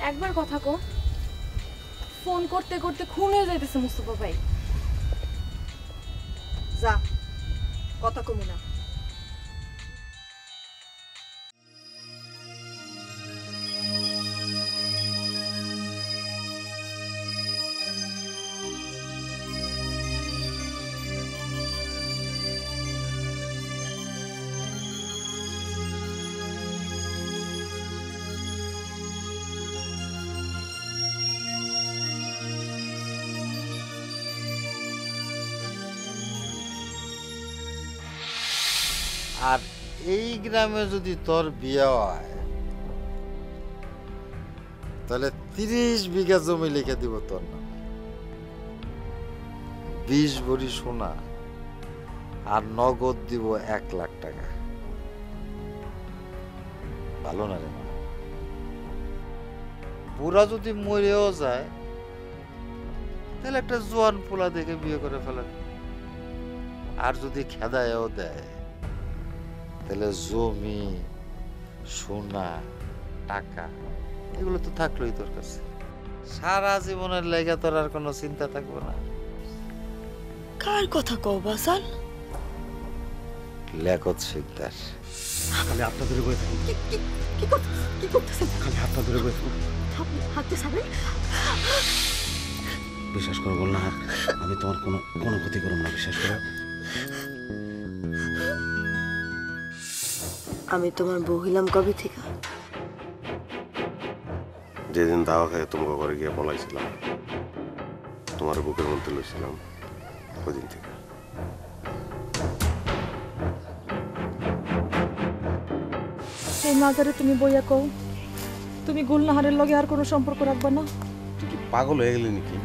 একবার কথা কো, ফোন করতে করতে খুন হয়ে যাইতেছে মুস্তফা ভাই। যা, কথা কমু না। আর এই গ্রামে যদি তোর বিয়ে হয় তাহলে 30 বিঘা জমি লিখে দিব তোর নামে, 20 ভরি সোনা আর নগদ দিব 1 লাখ টাকা। ভালো না রে মা? পুরা যদি মরেও যায় তাহলে একটা জোয়ান পোলা দেখে বিয়ে করে ফেলেন। আর যদি খেদায়ও দেয় তাহলে জমি সোনা টাকা এগুলো তো থাকলোই তোর কাছে, সারা জীবনের লেগে তোর আর কোনো চিন্তা থাকবে না। কার কথা কও বাসান? লেখত শিকদার। খালি হাতটা ধরে বসে থাকুন। কি করতেছেন? খালি হাতটা ধরে বসে থাকুন। আপনি হাতে ছাড়েন। বিশ্বাস করো বল না, আমি তোমার কোনো ক্ষতি করব না, বিশ্বাস করো। আমি তোমার বউ হইলাম কবে থেকে? যেদিন দাওয়া খাই তোমাকে ঘরে গিয়ে পলাইছিলাম, তোমার বুকের মধ্যে লইছিলাম, ওদিন থেকে। সেই মাজারে তুমি বইয়া কও তুমি গুলনাহারের লগে আর কোনো সম্পর্ক রাখবা না? তুই কি পাগল হয়ে গেলি নাকি?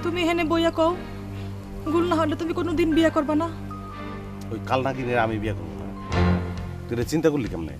তুমি হেনে বইয়া কও গুলনাহারে তুমি কোনোদিন বিয়ে করবা না? ওই কাল নাকি আমি বিয়ে করবো না। তুই এটা চিন্তা করলি কেমনে?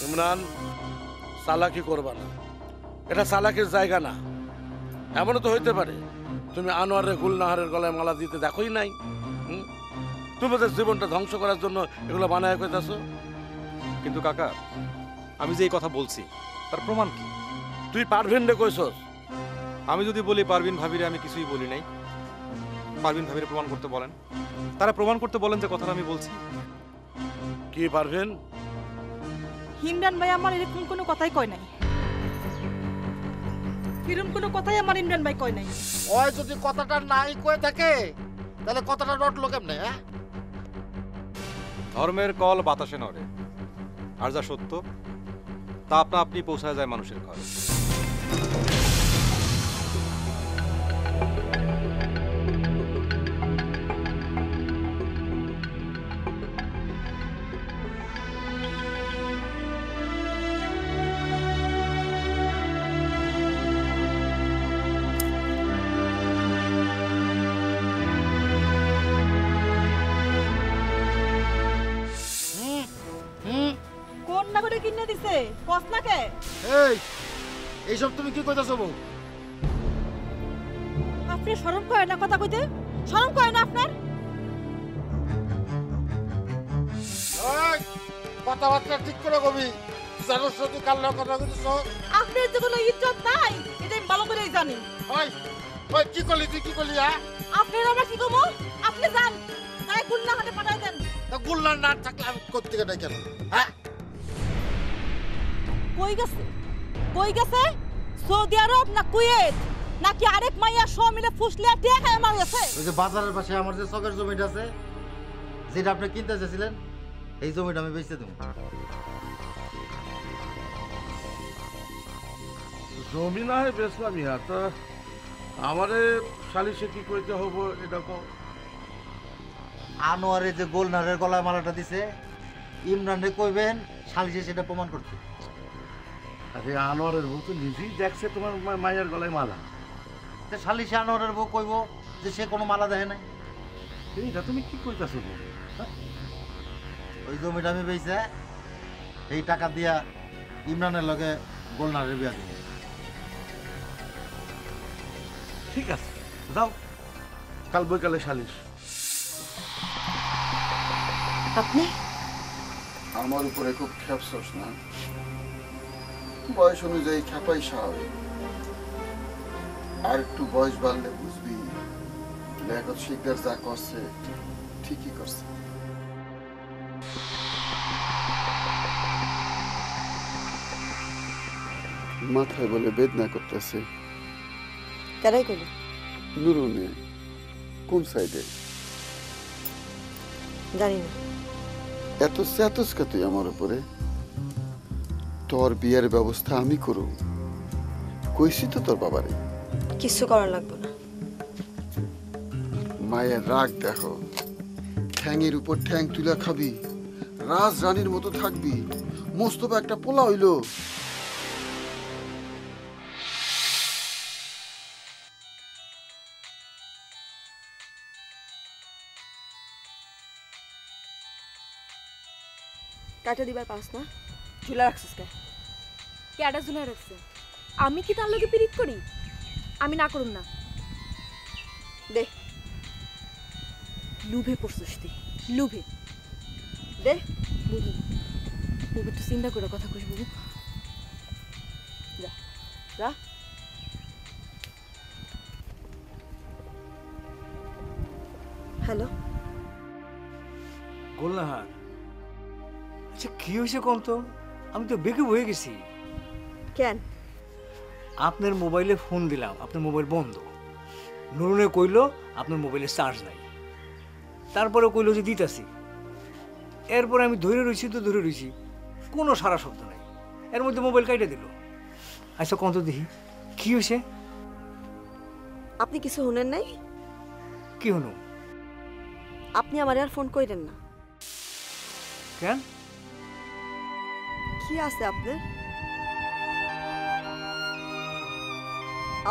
ইমরান, চালাকি করবা না, এটা চালাকির জায়গা না। এমনও তো হইতে পারে তুমি আনোয়ারের গুলনাহারের গলায় মালা দিতে দেখোই নাই। তুমি তো জীবনটা ধ্বংস করার জন্য এগুলো বানায় কইতাছো। কিন্তু কাকা, আমি যে এই কথা বলছি তার প্রমাণ কি? তুই পারভিন রে কইছস? আমি যদি বলি পারভিন ভাবিরে আমি কিছুই বলি নাই, পারভিন ভাবিরে প্রমাণ করতে বলেন, তারা প্রমাণ করতে বলেন যে কথাটা আমি বলছি। কি পারভিন? ইমরান ভাই আমার এরকম কোনো কথাই কয় নাই, এরকম কোনো কথাই আমার ইমরান ভাই কয় নাই। ওই যদি কথাটা নাই কয়ে থাকে তাহলে কথাটা রটলো কেমনে? ধর্মের কল বাতাসে নড়ে, আর যা সত্য তা আপনা আপনি পৌঁছায় যায় মানুষের ঘরে। কিনে দিছে কস না কে? এইসব তুমি কি কইতাছো বউ? আপনি শরম করে না কথা কইতে? শরম করে না আপনার? ওই কথাবার্তা ঠিক করে কবি জানোস না তুই কার লগে কথা কইছিস? আপনার যে কোনো ইজ্জত নাই এটা আমি ভালো করেই জানি। ওই ওই কি করলি তুই কি করলি হ্যাঁ? আপনার আমরা কি কমো? আপনি যান তাই গুলনাহারে পাঠাই দেন। তা গুল্লার না থাকলে আমি কোত্থেকে ডাই কেন হ্যাঁ? কই গেছে? কই গেছে? সৌদি আরব না কুয়েত নাকি আরেক মাইয়া সব মিলে ফুসলে টিয়া খায় মার গেছে? ওই যে বাজারের পাশে আমার যে চকের জমিটা আছে যেটা আপনি কিনতে চাইছিলেন এই জমিটা আমি বেচতে দেবো। জমি না হয় বেচলাম ইহা তা আমারে সালিশে কি কইতে হবো এটা কও। আনোয়ারে যে গোলনারের গলায় মালাটা দিছে ইমরানরে কইবেন সালিশে সেটা প্রমাণ করতে। আরে আনোয়ারের বউ তো নিজেই দেখছে তোমার মায়ের গলায় মালা। তে সালিশে আনোয়ারের বউ কইব যে সে কোনো মালা দেয় নাই। এইটা তুমি কি কইতাছো বউ? ওই জমিটা আমি বেচে এই টাকা দিয়া ইমরানের লগে গোলনারের বিয়া দিব। ঠিক আছে যাও কাল বৈকালে সালিশ। আপনি আমার উপরে খুব খেপছস না? বয়স অনুযায়ী খেপাই স্বাভাবিক। আর একটু বয়স বাড়লে বুঝবি লিয়াকত শিকদার যা করছে ঠিকই করছে। মাথায় বলে বেদনা করতেছে। কারাই কইল? নুরুনে কোন সাইডে? জানি না। এত স্যাতস কে তুই আমার উপরে? তোর বিয়ের ব্যবস্থা আমি করুম কইছি তো তোর বাবারে। কিছু করার লাগবে না। মায়ের রাগ দেখো, ঠ্যাংয়ের উপর ঠ্যাং তুলে খাবি, রাজ রানীর মতো থাকবি। মোস্তফা একটা পোলা হইলো। কাটা দিবার পাস না, ঝুলা রাখছিস কে? কেডা ঝুলাই রাখছে? আমি কি তার লগে পিরিত করি? আমি না করুম না। দে লুভে পড়ছিস তুই, লুভে। দে বুবু, বুবু তুই চিন্তা করে কথা কইস বুবু। যা যা। হ্যালো গোলনাহার, আচ্ছা কি হয়েছে কোন তো? আমি তো বেঁকে বয়ে গেছি। কেন? আপনার মোবাইলে ফোন দিলাম, আপনার মোবাইল বন্ধ। নুরুনে কইলো আপনার মোবাইলে চার্জ নাই, তারপরে কইলো যে দিতাছি। এরপরে আমি ধরে রইছি, কোনো সারা শব্দ নাই। এর মধ্যে মোবাইল কাইটে দিল। আচ্ছা কোন তো দেখি কি হয়েছে? আপনি কিছু শুনেন নাই? কি হনু? আপনি আমার আর ফোন কইরেন না। কেন? কি আছে আপনার?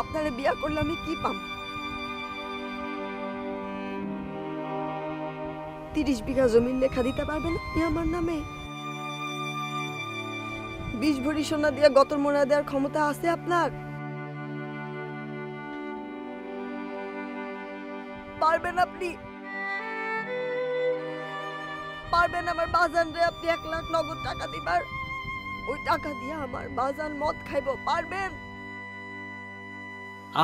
আপনারে বিয়া করলে আমি কি পাম? 30 বিঘা জমির লেখা দিতে পারবেন আপনি আমার নামে? 20 ভরি সোনা দিয়ে গতর মোড়া দেওয়ার ক্ষমতা আছে আপনার? পারবেন আপনি? পারবেন আমার বাজান রে আপনি 1 লাখ নগদ টাকা দিবার? ওই টাকা দিয়ে আমার বাজান মদ খাইবো, পারবেন?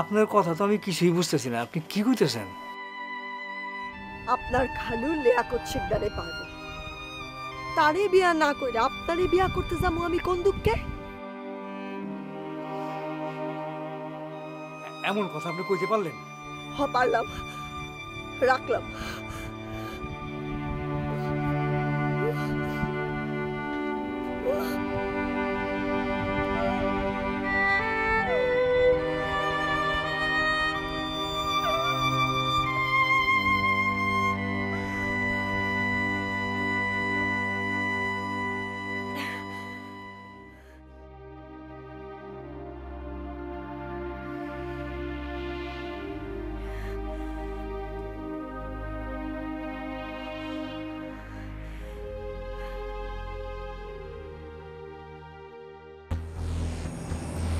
আপনার কথা তো আমি কিছুই বুঝতেছি না, আপনি কি কইতেছেন? আপনার খালু লিয়াকত শিকদারে পারবে। তারে বিয়া না কইরা আপনারে বিয়া করতে যাবো আমি কোন দুঃখে? এমন কথা আপনি কইতে পারলেন? হ পারলাম, রাখলাম।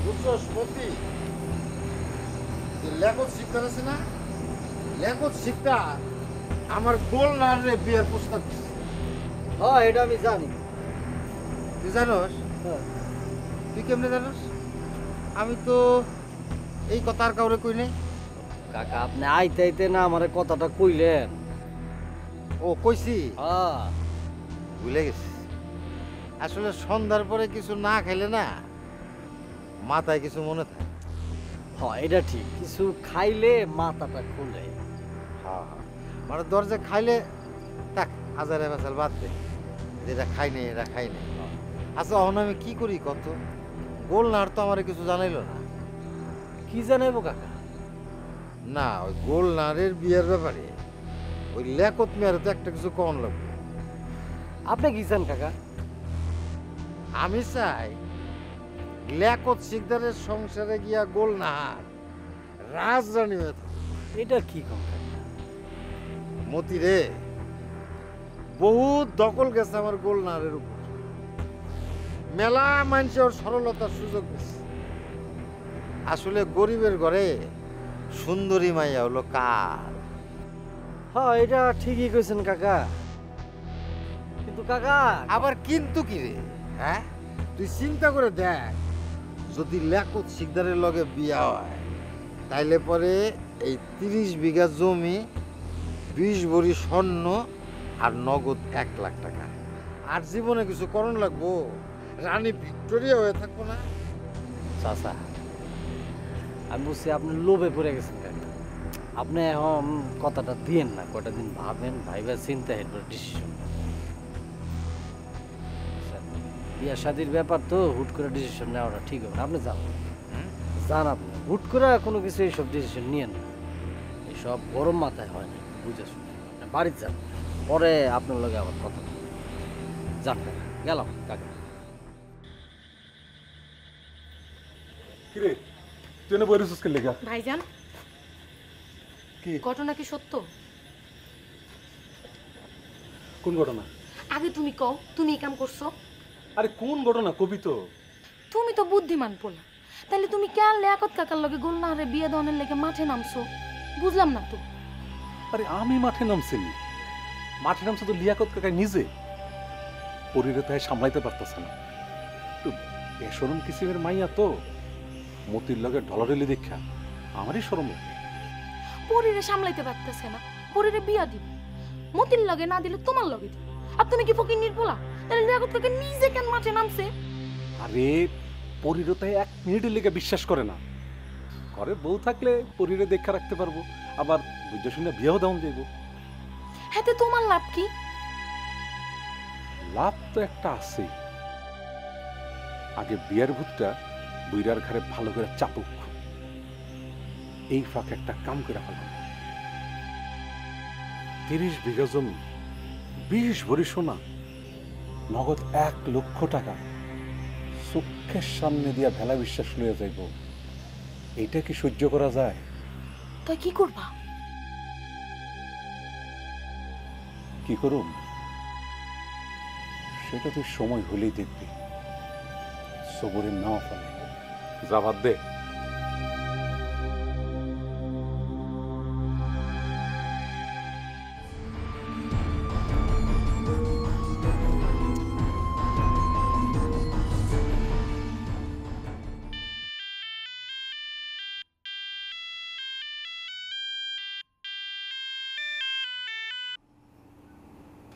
বুঝছস মতি? লেখক শিকদার আছে না, লেখক শিকদার আমার গোলনারে বিয়ের প্রস্তাব দিচ্ছে। হ্যাঁ এটা আমি জানি। তুই জানোস? তুই কেমনে জানোস? আমি তো এই কথা আর কাউরে কই নাই। কাকা আপনি আইতে আইতে না আমারে কথাটা কইলেন। ও কইছি? হ্যাঁ ভুলে গেছি। আসলে সন্ধ্যার পরে কিছু না খাইলে না মাথায় কিছু মনে থাকে। হ্যাঁ এটা ঠিক, কিছু খাইলে মাথাটা খুলে। হ্যাঁ হ্যাঁ, মানে দরজা খাইলে থাক, হাজারে ফেসাল বাদ দে, যেটা খাই নাই এটা খাই নাই। আচ্ছা এখন আমি কি করি কত? গোলনার তো আমার কিছু জানাইলো না। কি জানাইবো কাকা? না ওই গোলনারের বিয়ের ব্যাপারে ওই লেকত মেয়ারে তো একটা কিছু কম লাগবে। আপনি কি চান কাকা? আমি চাই লেকত শিকদারের সংসারে গিয়া গোলনার রাজরানী হয়ে থাকে। এটা কি কম কাকা? মতি রে, বহুত দখল গেছে আমার গোলনারের উপর। মেলা মানুষের ওর সরলতার সুযোগ দিচ্ছে। আসলে গরিবের ঘরে সুন্দরী মাইয়া হলো কার? হ্যাঁ এটা ঠিকই কইছেন কাকা, কিন্তু কাকা আবার কিন্তু কি রে? হ্যাঁ তুই চিন্তা করে দেখ, যদি লেকত শিকদারের লগে বিয়া হয় তাইলে পরে এই 30 বিঘা জমি, 20 ভরি স্বর্ণ আর নগদ 1 লাখ টাকা। আর জীবনে কিছু করণ লাগবো, রানী ভিক্টোরিয়া হয়ে থাকবো না। চাচা আমি বুঝছি আপনি লোভে পড়ে গেছেন কাকা। আপনি এখন কথাটা দিয়েন না, কটা দিন ভাবেন, ভাইবা চিন্তা এরপর ডিসিশন। বিয়া শাদির ব্যাপার তো হুট করে ডিসিশন নেওয়াটা ঠিক হবে না। আপনি যান যান, আপনি হুট করে কোনো কিছু এইসব ডিসিশন নিয়েন না। এইসব গরম মাথায় হয় না, বুঝে শুনে। বাড়িতে যান, পরে আপনার লগে আবার কথা বলবো। যান কাকা, গেলাম কাকা। কিরে তুই না বইরেছিস কে লেখা? ভাইজান কি ঘটনা কি সত্য? কোন ঘটনা? আগে তুমি কও, তুমি এই কাম করছো? আরে কোন ঘটনা কবি তো? তুমি তো বুদ্ধিমান পোলা, তাহলে তুমি কেন লিয়াকত কাকার লগে গোলনাহারে বিয়ে দেওয়ার লেগে মাঠে নামছো? বুঝলাম না তো। আরে আমি মাঠে নামছি, মাঠে নামছে তো লিয়াকত কাকা নিজে। পরিরে তাই সামলাইতে পারতেছে না। বেসরম কিসিমের মাইয়া তো, মতির লগে ঢলাঢলি দেখা আমারই শরম লাগে। পরিরে সামলাইতে পারতেছে না, পরিরে বিয়া দিব, মতির লগে না দিলে তোমার লগে দিব। আর তুমি কি ফকির নির্বলা? তাহলে লিয়াকত কাকা নিজে কেন মাঠে নামছে? আরে পরিরে তাই 1 মিনিটের লেগে বিশ্বাস করে না। ঘরে বউ থাকলে পরিরে দেখা রাখতে পারবো, আবার বুঝে শুনে বিয়েও দেওয়া যাইব। হাতে তোমার লাভ কি? লাভ তো একটা আছে। আগে বিয়ার ভূতটা বুইরার ঘরে ভালো করে চাপুক, এই ফাঁকে একটা কাম করে ফেলাম। 30 বিঘা জমি, 20 ভরি সোনা, নগদ 1 লক্ষ টাকা চোখের সামনে দিয়া ভেলা বিশ্বাস লইয়া যাইব। এইটা কি সহ্য করা যায়? তাই কি করবা? কি করুম সেটা তুই সময় হলেই দেখবি। সবরের নাও ফেলে যাবার দে।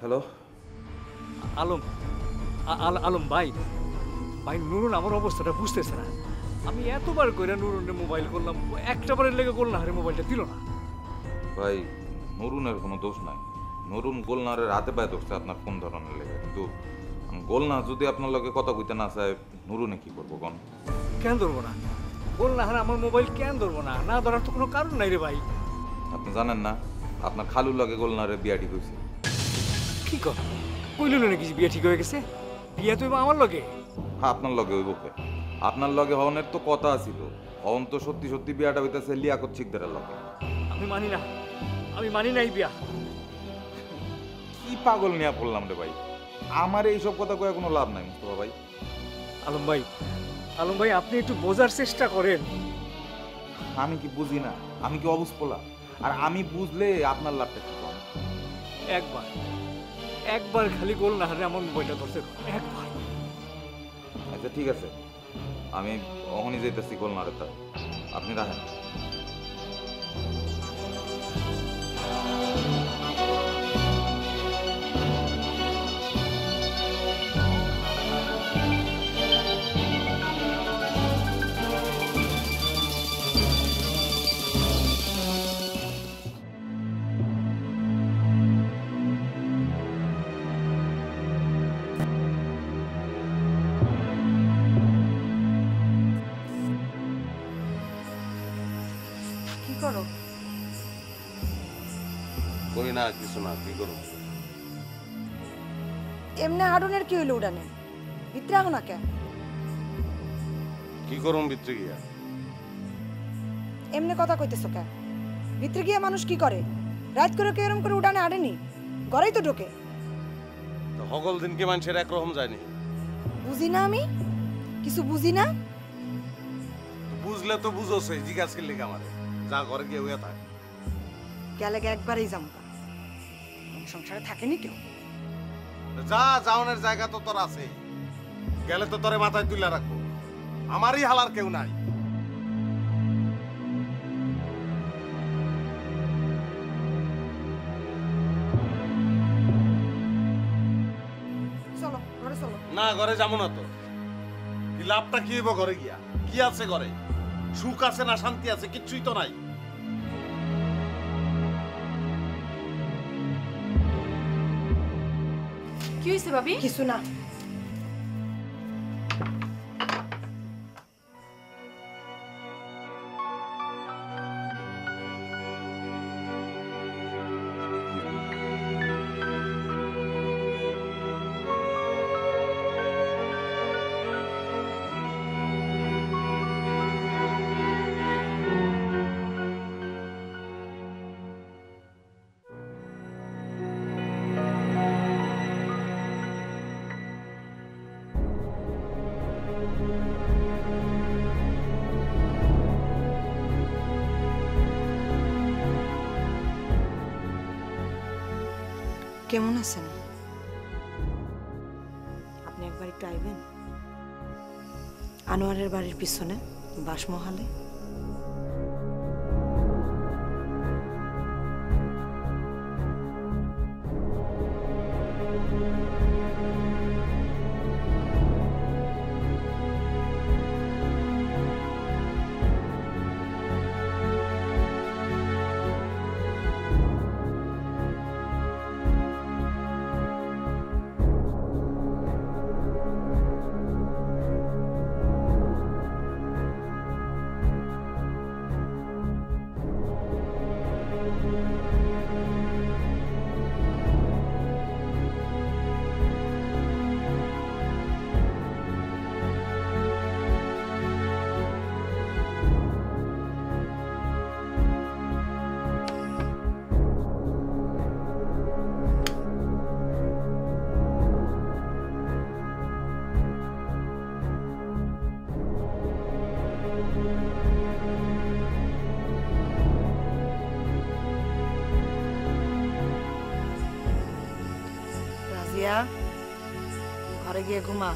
হ্যালো আলম, আলম ভাই, ভাই নুরুন আমার অবস্থাটা বুঝতেছে না। আমি এতবার কইরা নুরুনের মোবাইল করলাম, একটা বারের লেগে গোলনাহারে মোবাইলটা দিল না। ভাই নরুনের কোনো দোষ নাই, নরুন গোলনারের হাতে পায়ে ধরছে আপনার ফোন ধরানোর লেগে। কিন্তু গোলনা যদি আপনার লগে কথা কইতে না চায়, নরুনে কি করবো কোন? কেন ধরবো না? গোলনাহারে আমার মোবাইল কেন ধরবো না? না ধরার তো কোনো কারণ নাই রে ভাই। আপনি জানেন না আপনার খালুর লগে গোলনারের বিয়া ঠিক হয়েছে? কি কর কইল নাকি বিয়ে ঠিক হয়ে গেছে? বিয়ে তো আমার লগে। হ্যাঁ আপনার লগে হইব কে? আপনার লগে হওয়ার তো কথা আছিল, হন তো সত্যি সত্যি বিয়াটা হইতেছে লিয়াকত শিকদারের লগে। আমি মানি না, আমি মানি নাই বিয়া। কি পাগল নিয়ে পড়লাম রে ভাই, আমার এইসব কথা কয়ে কোনো লাভ নাই মুস্তফা ভাই। আলম ভাই, আলম ভাই আপনি একটু বোঝার চেষ্টা করেন। আমি কি বুঝি না? আমি কি অবুঝ পোলা? আর আমি বুঝলে আপনার লাভটা কি? একবার একবার খালি গোলনাহারে আমার মোবাইলটা ধরতে একবার। আচ্ছা ঠিক আছে, আমি অহনই যাইতেছি গোলনারে। তা আপনি রাখেন। কি করো? কই না, কিছু না। কি করো? এমনি হারুনের কি হইলো উড়ানে? ভিতরে আহ না কেন? কি করুম ভিতরে গিয়া? এমনি কথা কইতেছো কেন? ভিতরে গিয়ে মানুষ কি করে? রাত করে কি এরকম করে উড়ানে আড়েনি? ঘরেই তো ঢোকে। তো হগল দিন কি মানুষের একরকম যায়নি? বুঝি না আমি? কিছু বুঝি না? বুঝলে তো বুঝোছে, জিজ্ঞাসা করলে আমারে। যা ঘরে গিয়ে হইয়া থাক। গেলে একবারেই যামগা। সংসারে থাকেনি কেউ। যা, যাওনের জায়গা তো তোর আছে। গেলে তো তোরে মাথায় তুলে রাখবো। আমারই হালার কেউ নাই। চলো ঘরে চলো। না, ঘরে যাবো না তো। কি লাভটা কি হইব ঘরে গিয়া? কি আছে ঘরে? সুখ আছে না শান্তি আছে? কিচ্ছুই তো নাই। কি হইছে ভাবি? কিছু না। কেমন আছেন? আপনি একবার একটু আইবেন আনোয়ারের বাড়ির পিছনে বাসমহালে। রাজিয়া, ঘরে গিয়ে ঘুমা।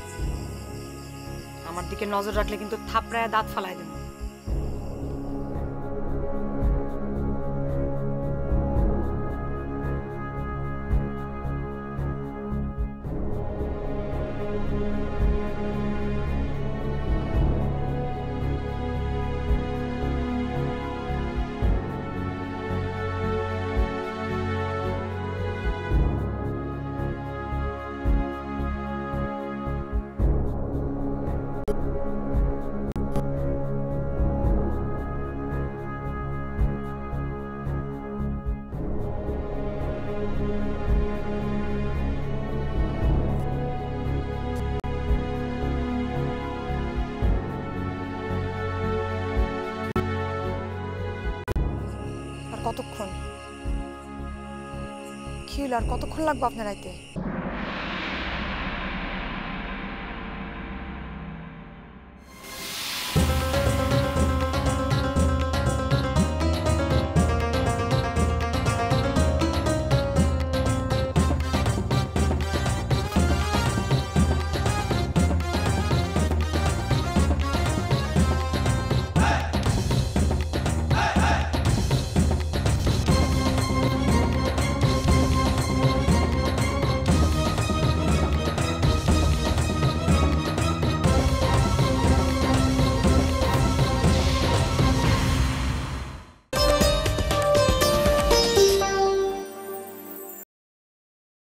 আমার দিকে নজর রাখলে কিন্তু থাপড়ায় দাঁত ফালাই দেব। কতক্ষণ? কি হলো? আর কতক্ষণ লাগবে আপনার আইতে?